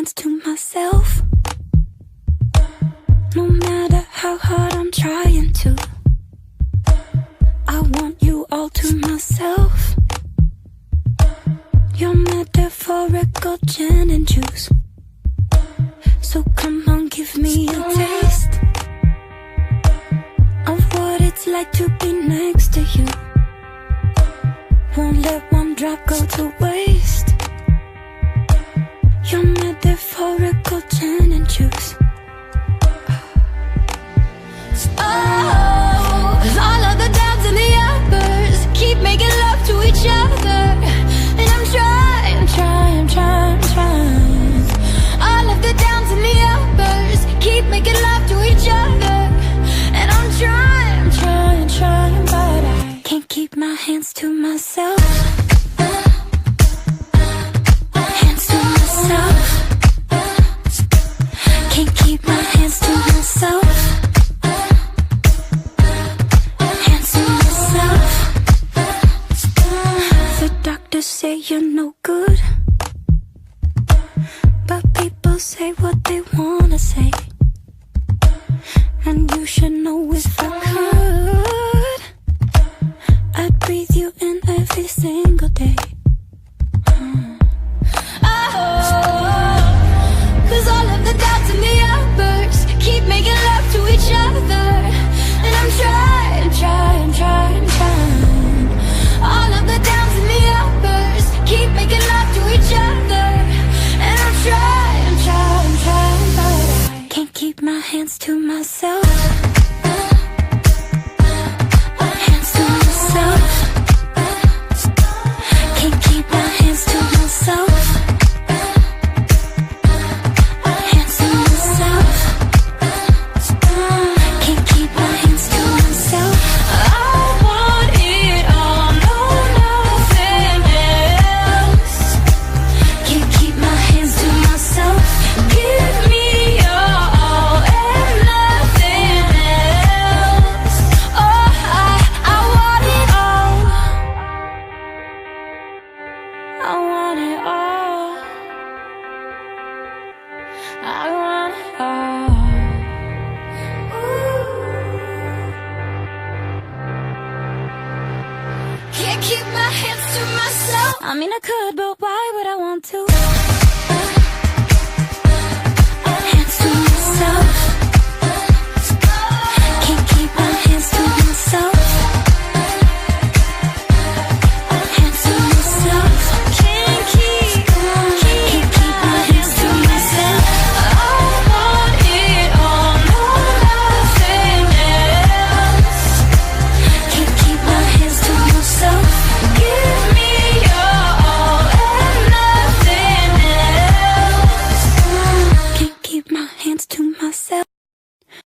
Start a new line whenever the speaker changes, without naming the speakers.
hands to myself. No matter how hard I'm trying to, I want you all to myself. Your metaphorical gin and juice. So come on, give me a taste of what it's like to be next to you. Won't let one drop go to waste. Your metaphorical gin and juice. Oh, 'cause all of the downs and the uppers keep making love to each other. And I'm trying. All of the downs and the uppers keep making love to each other. And I'm trying, but I can't keep my hands to myself. Hands to myself. Can't keep my hands to myself. Hands to myself. The doctors say you're no good, but people say what they wanna say. And you should know if I could, I'd breathe you in every single day. Oh, 'cause all of the downs and the uppers keep making love to each other. And I'm trying. All of the downs and the uppers keep making love to each other. And I'm trying, but I can't keep my hands to myself. Hands to myself. Can't keep my hands to myself. Hands to myself. Can't keep my hands to myself. I want it all, no, nothing else. Can't keep my hands to myself. Give me your all and nothing else. Oh, I want it all. I want it all. I want it all. Ooh. Can't keep my hands to myself. I mean I could, but why would I want to?